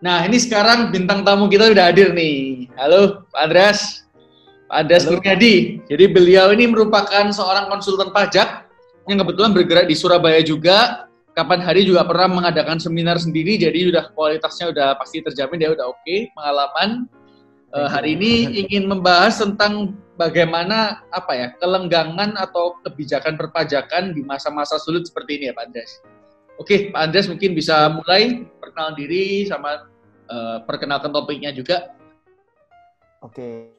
Nah, ini sekarang bintang tamu kita udah hadir nih. Halo, Pak Andreas. Pak Andreas Kurniadi. Jadi beliau ini merupakan seorang konsultan pajak yang kebetulan bergerak di Surabaya juga. Kapan hari juga pernah mengadakan seminar sendiri, jadi udah kualitasnya udah pasti terjamin, dia udah oke, pengalaman. Hari ini ingin membahas tentang bagaimana kelenggangan atau kebijakan perpajakan di masa-masa sulit seperti ini ya Pak Andreas. Oke, Pak Andreas mungkin bisa mulai perkenalan diri sama perkenalkan topiknya juga. Oke.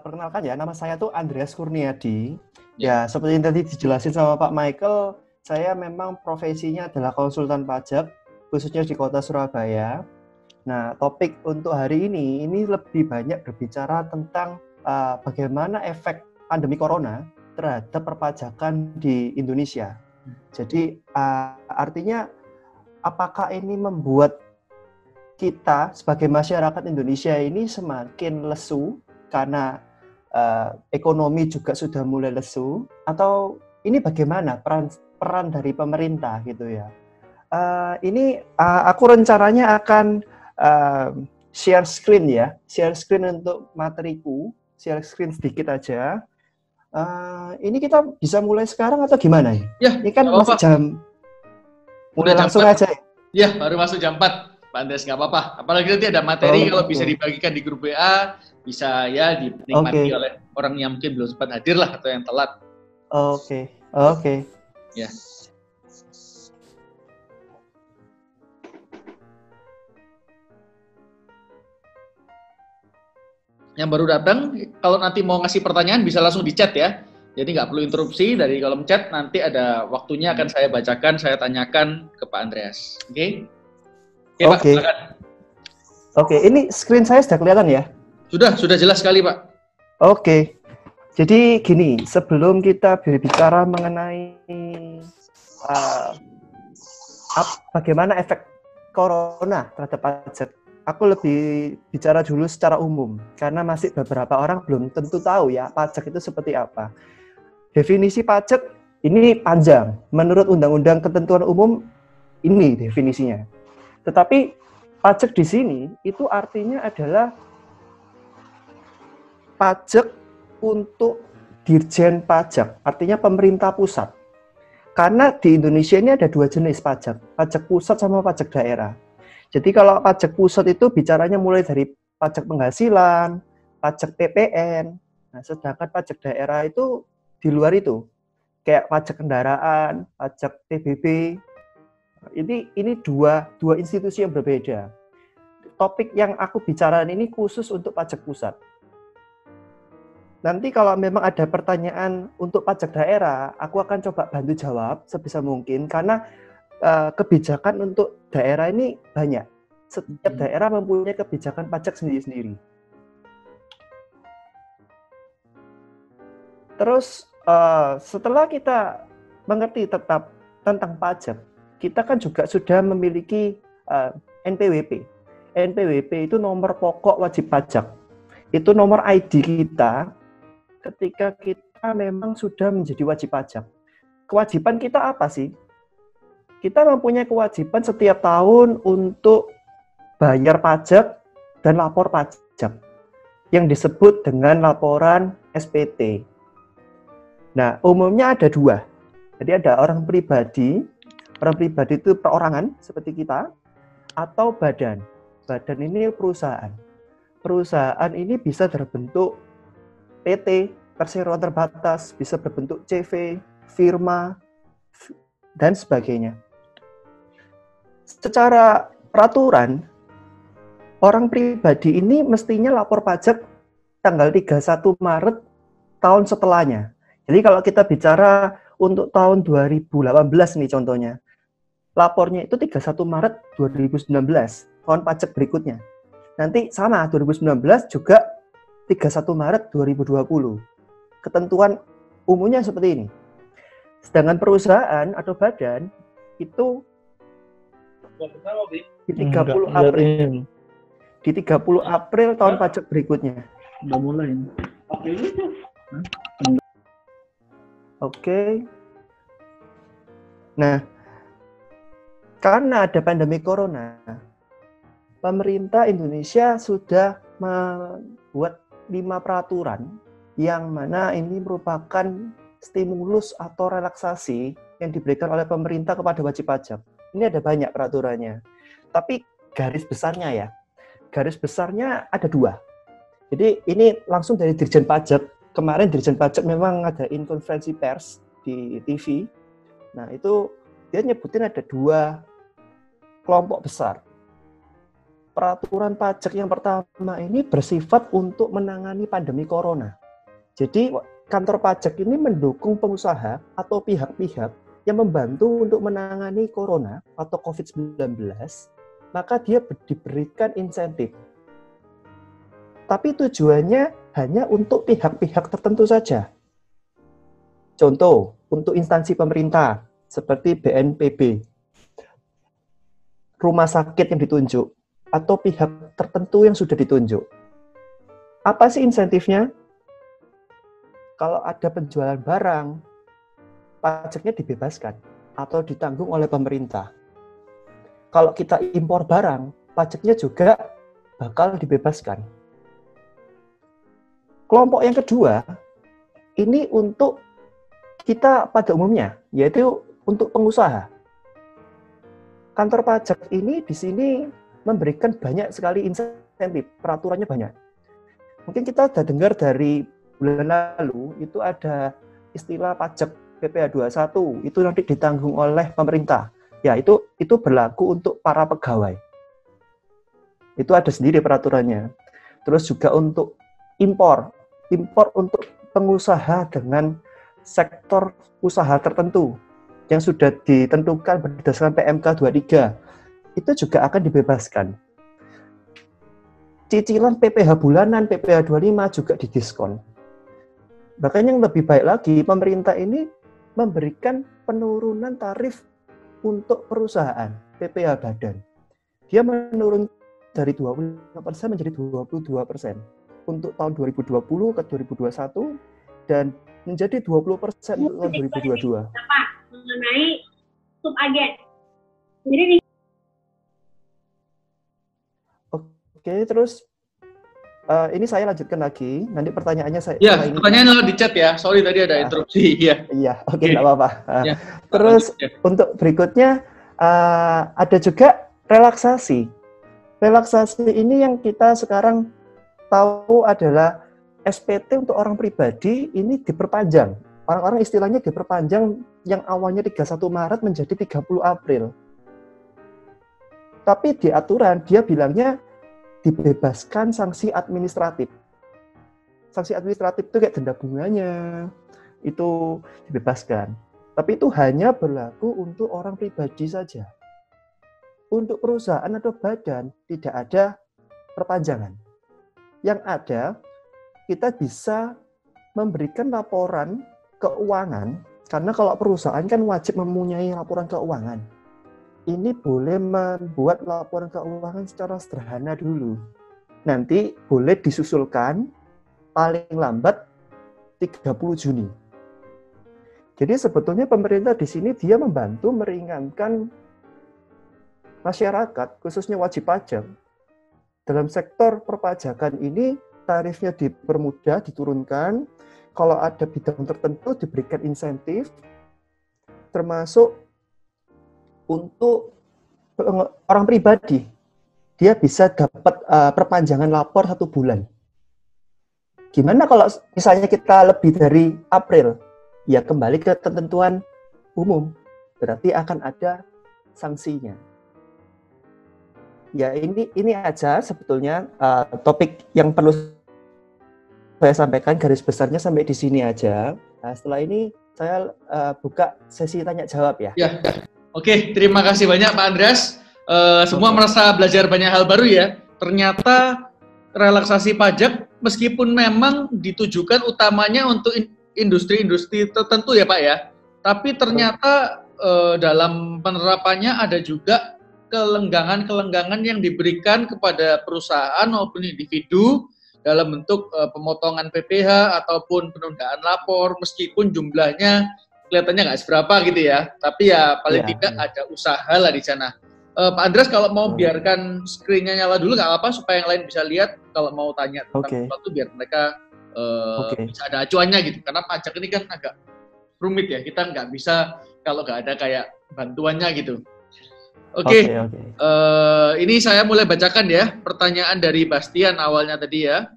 Perkenalkan ya, nama saya tuh Andreas Kurniadi. Ya, seperti yang tadi dijelasin sama Pak Michael, saya memang profesinya adalah konsultan pajak, khususnya di kota Surabaya. Nah, topik untuk hari ini lebih banyak berbicara tentang bagaimana efek pandemi corona terhadap perpajakan di Indonesia. Jadi, artinya apakah ini membuat kita sebagai masyarakat Indonesia ini semakin lesu karena ekonomi juga sudah mulai lesu, atau ini bagaimana peran dari pemerintah gitu ya? Aku rencananya akan share screen untuk materiku, share screen sedikit aja. Ini kita bisa mulai sekarang atau gimana ya? Ini kan masih jam, mulai langsung aja ya? Ya, baru masuk jam 4. Pak Andreas, nggak apa-apa. Apalagi nanti ada materi kalau bisa dibagikan di grup WA, bisa ya dinikmati oleh orang yang mungkin belum sempat hadir lah atau yang telat. Oke. Ya. Yang baru datang, kalau nanti mau ngasih pertanyaan bisa langsung di chat ya. Jadi nggak perlu interupsi dari kolom chat, nanti ada waktunya akan saya bacakan, saya tanyakan ke Pak Andreas. Oke? Pak, silakan. Oke, ini screen saya sudah kelihatan ya? Sudah jelas sekali Pak. Oke. Jadi gini, sebelum kita berbicara mengenai bagaimana efek corona terhadap pajak, aku lebih bicara dulu secara umum, karena masih beberapa orang belum tentu tahu ya pajak itu seperti apa. Definisi pajak ini panjang. Menurut Undang-Undang Ketentuan Umum ini definisinya. Tetapi pajak di sini itu artinya adalah pajak untuk Dirjen Pajak, artinya pemerintah pusat. Karena di Indonesia ini ada dua jenis pajak pusat sama pajak daerah. Jadi kalau pajak pusat itu bicaranya mulai dari pajak penghasilan, pajak PPN. Nah, sedangkan pajak daerah itu di luar itu, kayak pajak kendaraan, pajak PBB. Ini dua institusi yang berbeda. Topik yang aku bicarakan ini khusus untuk pajak pusat. Nanti kalau memang ada pertanyaan untuk pajak daerah, aku akan coba bantu jawab sebisa mungkin, karena kebijakan untuk daerah ini banyak. Setiap daerah mempunyai kebijakan pajak sendiri-sendiri. Terus setelah kita mengerti tentang pajak, kita kan juga sudah memiliki NPWP. NPWP itu nomor pokok wajib pajak. Itu nomor ID kita ketika kita memang sudah menjadi wajib pajak. Kewajiban kita apa sih? Kita mempunyai kewajiban setiap tahun untuk bayar pajak dan lapor pajak yang disebut dengan laporan SPT. Nah, umumnya ada dua. Jadi ada orang pribadi itu perorangan seperti kita, atau badan. Badan ini perusahaan. Perusahaan ini bisa berbentuk PT, perseroan terbatas, bisa berbentuk CV, firma, dan sebagainya. Secara peraturan, orang pribadi ini mestinya lapor pajak tanggal 31 Maret tahun setelahnya. Jadi kalau kita bicara untuk tahun 2018 nih contohnya, lapornya itu 31 Maret 2019, tahun pajak berikutnya. Nanti sama, 2019 juga 31 Maret 2020. Ketentuan umumnya seperti ini. Sedangkan perusahaan atau badan itu di 30 April. Di 30 April tahun pajak berikutnya. Udah mulai. Oke. Nah, karena ada pandemi corona, pemerintah Indonesia sudah membuat 5 peraturan yang mana ini merupakan stimulus atau relaksasi yang diberikan oleh pemerintah kepada wajib pajak. Ini ada banyak peraturannya. Tapi garis besarnya ada 2. Jadi ini langsung dari Dirjen Pajak. Kemarin Dirjen Pajak memang ngadain konferensi pers di TV. Nah itu dia nyebutin ada 2 kelompok besar. Peraturan pajak yang pertama ini bersifat untuk menangani pandemi corona. Jadi kantor pajak ini mendukung pengusaha atau pihak-pihak yang membantu untuk menangani corona atau COVID-19, maka dia diberikan insentif. Tapi tujuannya hanya untuk pihak-pihak tertentu saja. Contoh, untuk instansi pemerintah seperti BNPB, rumah sakit yang ditunjuk, atau pihak tertentu yang sudah ditunjuk. Apa sih insentifnya? Kalau ada penjualan barang, pajaknya dibebaskan atau ditanggung oleh pemerintah. Kalau kita impor barang, pajaknya juga bakal dibebaskan. Kelompok yang kedua, ini untuk kita pada umumnya, yaitu untuk pengusaha. Kantor pajak ini di sini memberikan banyak sekali insentif, peraturannya banyak. Mungkin kita sudah dengar dari bulan lalu, itu ada istilah pajak PPh 21, itu nanti ditanggung oleh pemerintah. Ya, itu berlaku untuk para pegawai. Itu ada sendiri peraturannya. Terus juga untuk impor untuk pengusaha dengan sektor usaha tertentu yang sudah ditentukan berdasarkan PMK 23. Itu juga akan dibebaskan. Cicilan PPh bulanan, PPh 25 juga didiskon. Bahkan yang lebih baik lagi, pemerintah ini memberikan penurunan tarif untuk perusahaan, PPh badan. Dia menurun dari 25% menjadi 22% untuk tahun 2020 ke 2021 dan menjadi 20% untuk tahun 2022. Mengenai subagen. Jadi Oke, terus ini saya lanjutkan lagi. Nanti pertanyaannya saya. Ya, pertanyaan lewat di chat ya. Sorry tadi ada interupsi. Iya, oke, nggak apa-apa. Terus untuk berikutnya ada juga relaksasi. Relaksasi ini yang kita sekarang tahu adalah SPT untuk orang pribadi ini diperpanjang. Orang-orang istilahnya diperpanjang yang awalnya 31 Maret menjadi 30 April. Tapi di aturan dia bilangnya dibebaskan sanksi administratif. Sanksi administratif itu kayak denda bunganya, itu dibebaskan. Tapi itu hanya berlaku untuk orang pribadi saja. Untuk perusahaan atau badan tidak ada perpanjangan. Yang ada, kita bisa memberikan laporan keuangan, karena kalau perusahaan kan wajib mempunyai laporan keuangan. Ini boleh membuat laporan keuangan secara sederhana dulu. Nanti boleh disusulkan paling lambat 30 Juni. Jadi sebetulnya pemerintah di sini dia membantu meringankan masyarakat, khususnya wajib pajak. Dalam sektor perpajakan ini tarifnya dipermudah, diturunkan. Kalau ada bidang tertentu diberikan insentif, termasuk untuk orang pribadi, dia bisa dapat perpanjangan lapor 1 bulan. Gimana kalau misalnya kita lebih dari April? Ya kembali ke ketentuan umum, berarti akan ada sanksinya. Ya ini aja sebetulnya topik yang perlu saya sampaikan, garis besarnya sampai di sini aja. Nah, setelah ini saya buka sesi tanya jawab ya. Ya. Oke, terima kasih banyak Pak Andreas. Semua merasa belajar banyak hal baru ya. Ternyata relaksasi pajak meskipun memang ditujukan utamanya untuk industri-industri tertentu ya Pak ya. Tapi ternyata dalam penerapannya ada juga kelenggangan-kelenggangan yang diberikan kepada perusahaan maupun individu dalam bentuk pemotongan PPh ataupun penundaan lapor meskipun jumlahnya kelihatannya nggak seberapa gitu ya, tapi ya paling tidak ada usaha lah di sana. Pak Andreas kalau mau biarkan screen-nya nyala dulu nggak apa-apa supaya yang lain bisa lihat. Kalau mau tanya tentang sesuatu biar mereka bisa ada acuannya gitu. Karena pajak ini kan agak rumit ya. Kita nggak bisa kalau nggak ada kayak bantuannya gitu. Oke. Ini saya mulai bacakan ya pertanyaan dari Bastian awalnya tadi ya.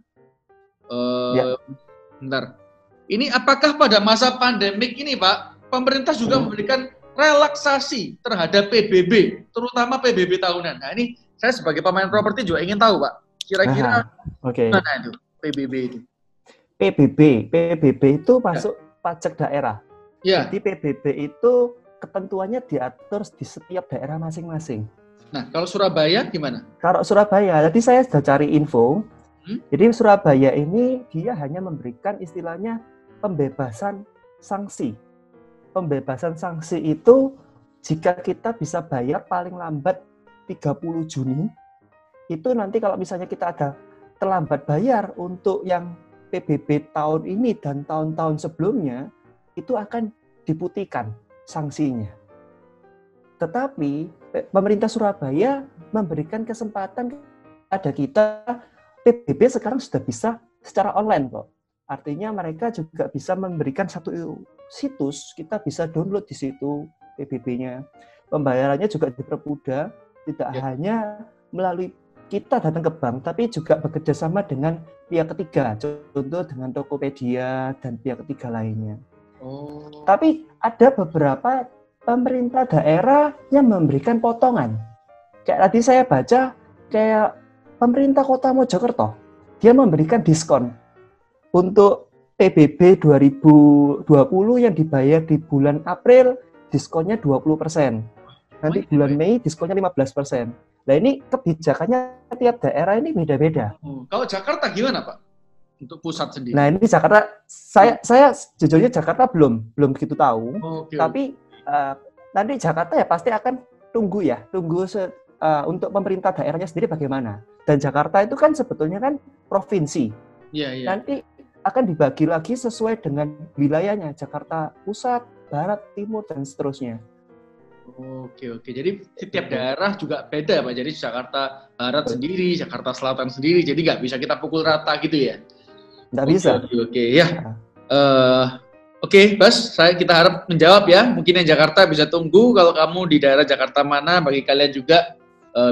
Bentar. Ini apakah pada masa pandemik ini Pak, pemerintah juga memberikan relaksasi terhadap PBB, terutama PBB tahunan. Nah ini saya sebagai pemain properti juga ingin tahu Pak, kira-kira gimana itu PBB itu? PBB itu masuk pajak daerah. Jadi PBB itu ketentuannya diatur di setiap daerah masing-masing. Nah kalau Surabaya gimana? Kalau Surabaya, tadi saya sudah cari info. Jadi Surabaya ini dia hanya memberikan istilahnya pembebasan sanksi. Pembebasan sanksi itu jika kita bisa bayar paling lambat 30 Juni, itu nanti kalau misalnya kita ada terlambat bayar untuk yang PBB tahun ini dan tahun-tahun sebelumnya, itu akan diputihkan sanksinya. Tetapi pemerintah Surabaya memberikan kesempatan pada kita, PBB sekarang sudah bisa secara online kok. Artinya mereka juga bisa memberikan satu situs, kita bisa download di situ PBB-nya. Pembayarannya juga dipermudah, tidak hanya melalui kita datang ke bank, tapi juga bekerja sama dengan pihak ketiga, contoh dengan Tokopedia dan pihak ketiga lainnya. Tapi ada beberapa pemerintah daerah yang memberikan potongan. Kayak tadi saya baca, kayak pemerintah Kota Mojokerto, dia memberikan diskon untuk PBB 2020 yang dibayar di bulan April, diskonnya 20%. Nanti bulan Mei diskonnya 15%. Nah ini kebijakannya tiap daerah ini beda-beda. Kalau Jakarta gimana Pak? Untuk pusat sendiri? Nah ini Jakarta, saya jujurnya Jakarta belum begitu tahu. Tapi nanti Jakarta ya pasti akan tunggu untuk pemerintah daerahnya sendiri bagaimana. Dan Jakarta itu kan sebetulnya kan provinsi. Nanti akan dibagi lagi sesuai dengan wilayahnya, Jakarta Pusat, Barat, Timur, dan seterusnya. Oke. Jadi setiap daerah juga beda Pak. Jadi Jakarta Barat sendiri, Jakarta Selatan sendiri. Jadi nggak bisa kita pukul rata gitu ya? Nggak bisa. Oke. Ya. Oke, Bas. Kita harap menjawab ya. Mungkin yang Jakarta bisa tunggu. Kalau kamu di daerah Jakarta mana, bagi kalian juga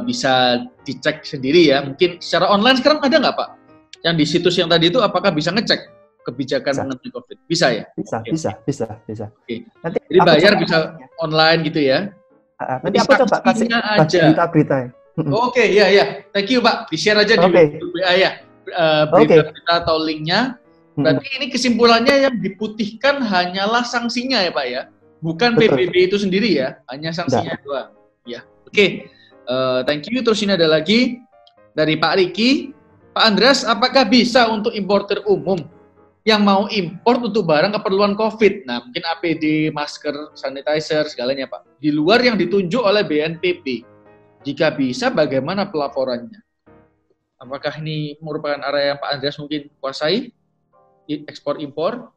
bisa dicek sendiri ya. Mungkin secara online sekarang ada nggak Pak? Yang di situs yang tadi itu apakah bisa ngecek kebijakan mengenai COVID? Bisa ya? Bisa. Oke. Nanti jadi bayar bisa online gitu ya? Nanti aku coba kasih berita-berita. Oke, ya. Thank you Pak. Di-share aja di WA ya. Berita atau linknya. Berarti ini kesimpulannya yang diputihkan hanyalah sanksinya ya Pak ya? Bukan PBB itu sendiri ya? Hanya sanksinya doang. Ya. Oke. Thank you. Terus ini ada lagi dari Pak Riki. Pak Andreas, apakah bisa untuk importer umum yang mau import untuk barang keperluan COVID? Nah, mungkin APD, masker, sanitizer, segalanya Pak. Di luar yang ditunjuk oleh BNPB. Jika bisa, bagaimana pelaporannya? Apakah ini merupakan area yang Pak Andreas mungkin kuasai? Ekspor-impor?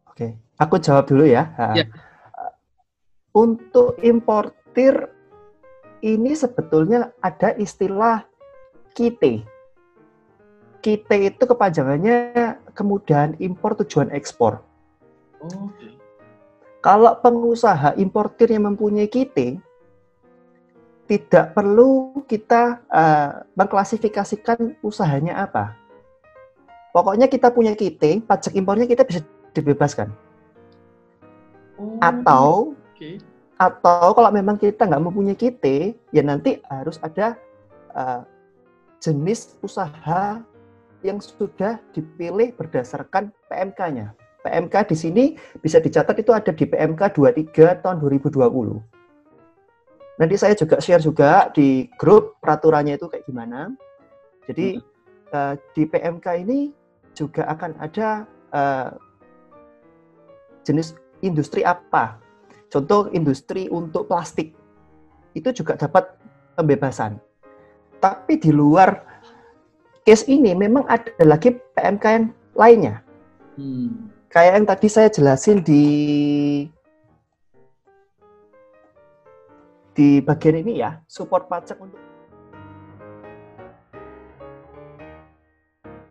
Oke, aku jawab dulu ya. Untuk importir, ini sebetulnya ada istilah KITE. KITE itu kepanjangannya kemudahan impor tujuan ekspor. Kalau pengusaha importir yang mempunyai KITE, tidak perlu kita mengklasifikasikan usahanya apa. Pokoknya kita punya KITE, pajak impornya kita bisa dibebaskan. Atau kalau memang kita nggak mempunyai KITE, ya nanti harus ada jenis usaha yang sudah dipilih berdasarkan PMK-nya. PMK di sini bisa dicatat itu ada di PMK 23 tahun 2020. Nanti saya juga share juga di grup peraturannya itu kayak gimana. Jadi di PMK ini juga akan ada jenis industri apa. Contoh industri untuk plastik. Itu juga dapat pembebasan. Tapi di luar case ini memang ada lagi PMK yang lainnya. Kayak yang tadi saya jelasin di di bagian ini ya, support pajak untuk